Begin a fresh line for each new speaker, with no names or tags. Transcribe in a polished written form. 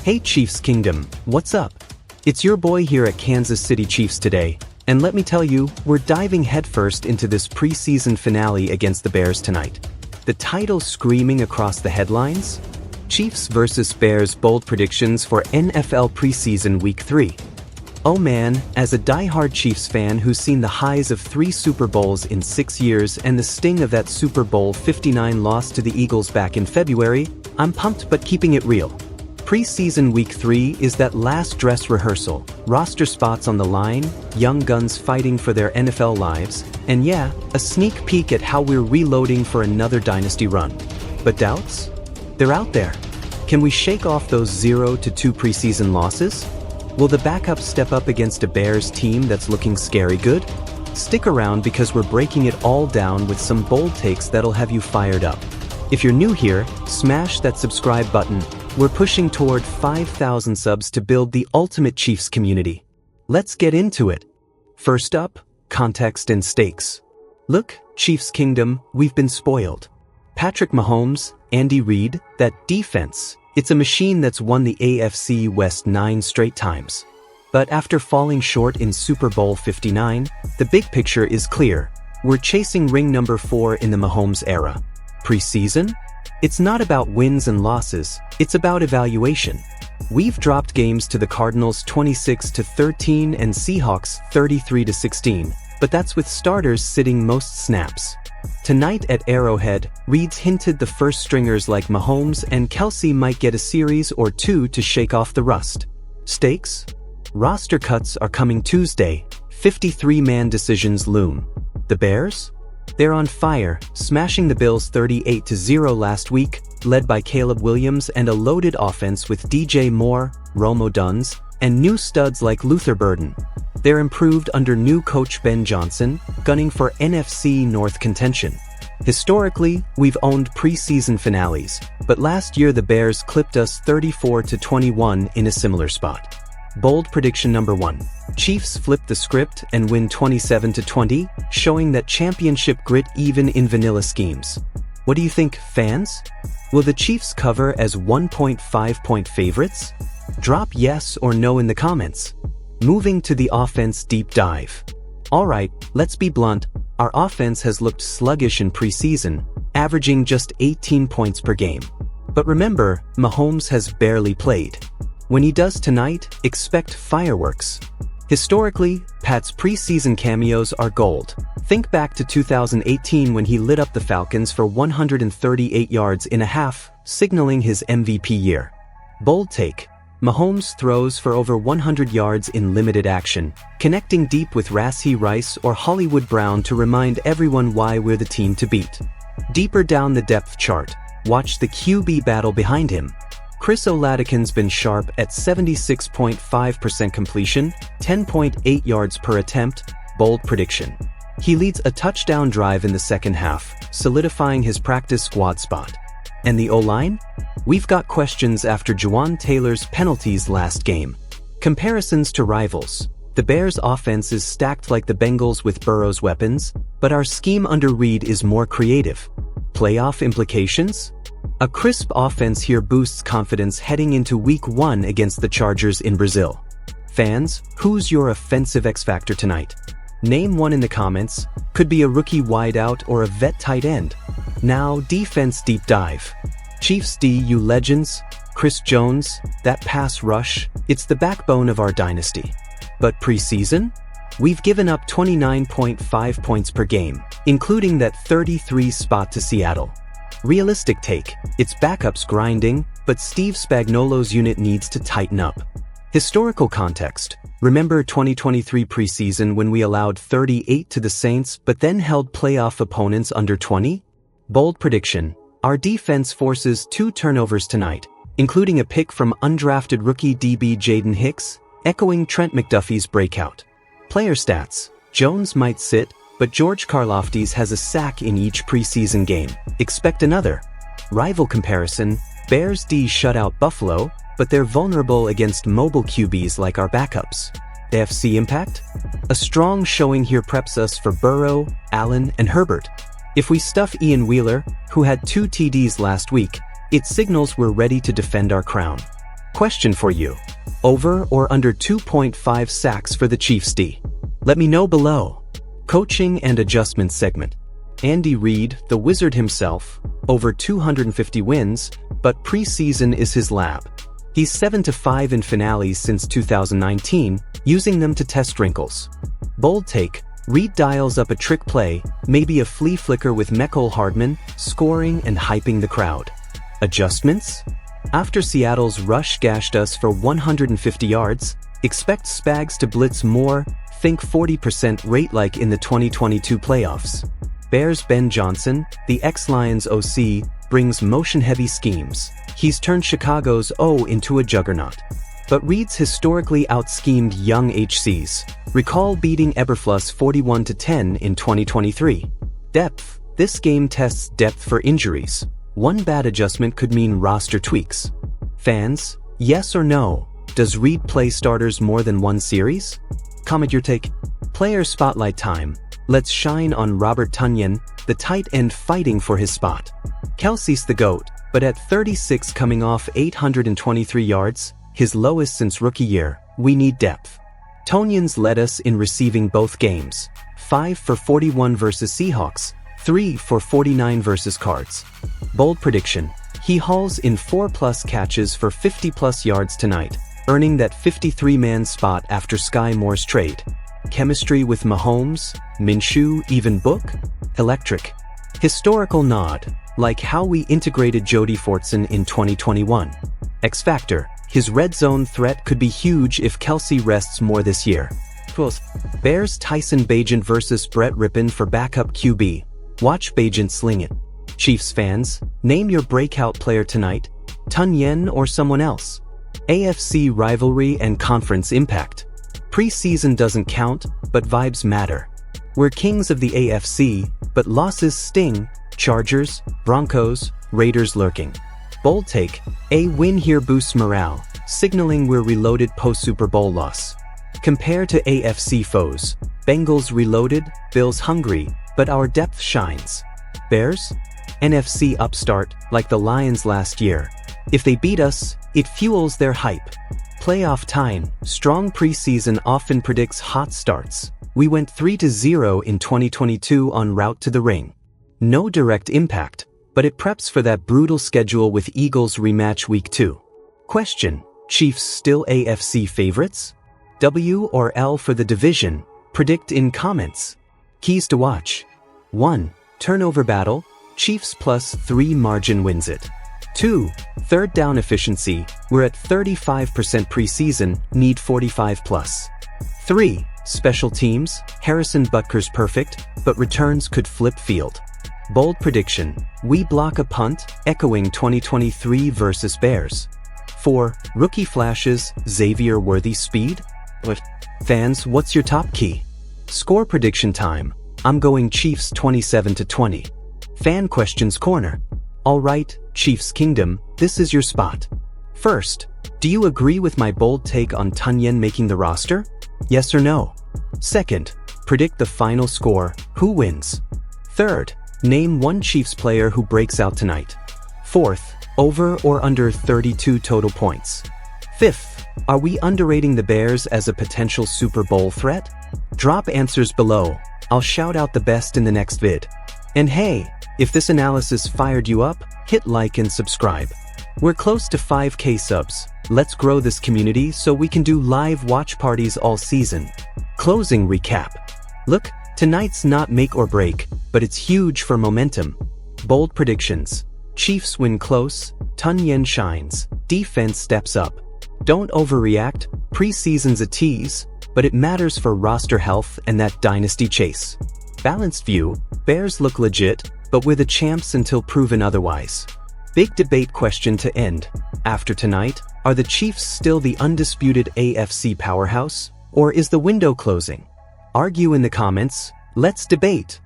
Hey Chiefs Kingdom, what's up? It's your boy here at Kansas City Chiefs today, and let me tell you, we're diving headfirst into this preseason finale against the Bears tonight. The title screaming across the headlines? Chiefs vs. Bears bold predictions for NFL preseason Week 3. Oh man, as a die-hard Chiefs fan who's seen the highs of 3 Super Bowls in 6 years and the sting of that Super Bowl 59 loss to the Eagles back in February, I'm pumped but keeping it real. Preseason Week 3 is that last dress rehearsal, roster spots on the line, young guns fighting for their NFL lives, and yeah, a sneak peek at how we're reloading for another dynasty run. But doubts? They're out there. Can we shake off those 0-2 preseason losses? Will the backups step up against a Bears team that's looking scary good? Stick around because we're breaking it all down with some bold takes that'll have you fired up. If you're new here, smash that subscribe button. We're pushing toward 5,000 subs to build the ultimate Chiefs community. Let's get into it. First up, context and stakes. Look, Chiefs Kingdom, we've been spoiled. Patrick Mahomes, Andy Reid, that defense. It's a machine that's won the AFC West 9 straight times. But after falling short in Super Bowl 59, the big picture is clear. We're chasing ring number 4 in the Mahomes era. Preseason? It's not about wins and losses, it's about evaluation. We've dropped games to the Cardinals 26-13 and Seahawks 33-16, but that's with starters sitting most snaps. Tonight at Arrowhead, Reid's hinted the first stringers like Mahomes and Kelsey might get a series or 2 to shake off the rust. Stakes? Roster cuts are coming Tuesday, 53-man decisions loom. The Bears? They're on fire, smashing the Bills 38-0 last week, led by Caleb Williams and a loaded offense with DJ Moore, Romo Duns, and new studs like Luther Burden. They're improved under new coach Ben Johnson, gunning for NFC North contention. Historically, we've owned preseason finales, but last year the Bears clipped us 34-21 in a similar spot. Bold prediction number 1. Chiefs flip the script and win 27-20, showing that championship grit even in vanilla schemes. What do you think, fans? Will the Chiefs cover as 1.5-point favorites? Drop yes or no in the comments. Moving to the offense deep dive. Alright, let's be blunt, our offense has looked sluggish in preseason, averaging just 18 points per game. But remember, Mahomes has barely played. When he does tonight, expect fireworks. Historically, Pat's preseason cameos are gold. Think back to 2018 when he lit up the Falcons for 138 yards in a half, signaling his MVP year. Bold take. Mahomes throws for over 100 yards in limited action, connecting deep with Rashee Rice or Hollywood Brown to remind everyone why we're the team to beat. Deeper down the depth chart, watch the QB battle behind him. Chris Oladekin's been sharp at 76.5% completion, 10.8 yards per attempt, bold prediction. He leads a touchdown drive in the second half, solidifying his practice squad spot. And the O-line? We've got questions after Juwan Taylor's penalties last game. Comparisons to rivals. The Bears' offense is stacked like the Bengals with Burrow's weapons, but our scheme under Reid is more creative. Playoff implications? A crisp offense here boosts confidence heading into Week 1 against the Chargers in Brazil. Fans, who's your offensive X-Factor tonight? Name one in the comments, could be a rookie wideout or a vet tight end. Now, defense deep dive. Chiefs D, you legends, Chris Jones, that pass rush, it's the backbone of our dynasty. But preseason? We've given up 29.5 points per game, including that 33 spot to Seattle. Realistic take, it's backups grinding, but Steve Spagnuolo's unit needs to tighten up. Historical context, remember 2023 preseason when we allowed 38 to the Saints but then held playoff opponents under 20? Bold prediction, our defense forces 2 turnovers tonight, including a pick from undrafted rookie DB Jaden Hicks, echoing Trent McDuffie's breakout. Player stats, Jones might sit, but George Karlaftis has a sack in each preseason game. Expect another. Rival comparison, Bears D shut out Buffalo, but they're vulnerable against mobile QBs like our backups. AFC impact? A strong showing here preps us for Burrow, Allen, and Herbert. If we stuff Ian Wheeler, who had 2 TDs last week, it signals we're ready to defend our crown. Question for you. Over or under 2.5 sacks for the Chiefs D? Let me know below. Coaching and adjustments segment. Andy Reid, the wizard himself, over 250 wins, but preseason is his lab. He's 7-5 in finales since 2019, using them to test wrinkles. Bold take, Reid dials up a trick play, maybe a flea flicker with Mecole Hardman, scoring and hyping the crowd. Adjustments? After Seattle's rush gashed us for 150 yards, expect Spags to blitz more, think 40% rate like in the 2022 playoffs. Bears' Ben Johnson, the ex-Lions OC, brings motion-heavy schemes. He's turned Chicago's O into a juggernaut. But Reid's historically out-schemed young HCs. Recall beating Eberflus 41-10 in 2023. Depth. This game tests depth for injuries. One bad adjustment could mean roster tweaks. Fans, yes or no? Does Reid play starters more than one series? Comment your take. Player spotlight time. Let's shine on Robert Tonyan, the tight end fighting for his spot. Kelsey's the GOAT, but at 36 coming off 823 yards, his lowest since rookie year, we need depth. Tonyan's led us in receiving both games. 5 for 41 versus Seahawks, 3 for 49 versus Cards. Bold prediction. He hauls in 4+ catches for 50+ yards tonight, earning that 53-man spot after Sky Moore's trade. Chemistry with Mahomes, Minshew, even Book? Electric. Historical nod, like how we integrated Jody Fortson in 2021. X Factor, his red zone threat could be huge if Kelsey rests more this year. Bears Tyson Bagent versus Brett Rippon for backup QB. Watch Bagent sling it. Chiefs fans, name your breakout player tonight, Tonyan or someone else. AFC rivalry and conference impact. Preseason doesn't count, but vibes matter. We're kings of the AFC, but losses sting. Chargers, Broncos, Raiders lurking. Bold take, a win here boosts morale, signaling we're reloaded post-Super Bowl loss. Compare to AFC foes. Bengals reloaded, Bills hungry, but our depth shines. Bears? NFC upstart, like the Lions last year. If they beat us, it fuels their hype. Playoff time. Strong preseason often predicts hot starts. We went 3-0 in 2022 en route to the ring. No direct impact, but it preps for that brutal schedule with Eagles rematch week 2. Question. Chiefs still AFC favorites? W or L for the division? Predict in comments. Keys to watch. 1. Turnover battle. Chiefs +3 margin wins it. 2. Third down efficiency, we're at 35% preseason, need 45+. 3. Special teams, Harrison Butker's perfect, but returns could flip field. Bold prediction, we block a punt, echoing 2023 versus Bears. 4. Rookie flashes, Xavier Worthy speed? Fans, what's your top key? Score prediction time, I'm going Chiefs 27-20. Fan questions corner. Alright, Chiefs Kingdom, this is your spot. First, do you agree with my bold take on Tonyan making the roster? Yes or no? Second, predict the final score, who wins? Third, name one Chiefs player who breaks out tonight. Fourth, over or under 32 total points. Fifth, are we underrating the Bears as a potential Super Bowl threat? Drop answers below, I'll shout out the best in the next vid. And hey, if this analysis fired you up, hit like and subscribe. We're close to 5K subs. Let's grow this community so we can do live watch parties all season. Closing recap. Look, tonight's not make or break, but it's huge for momentum. Bold predictions. Chiefs win close, Tonyan shines, defense steps up. Don't overreact, preseason's a tease, but it matters for roster health and that dynasty chase. Balanced view, Bears look legit, but we're the champs until proven otherwise. Big debate question to end. After tonight, are the Chiefs still the undisputed AFC powerhouse, or is the window closing? Argue in the comments, let's debate.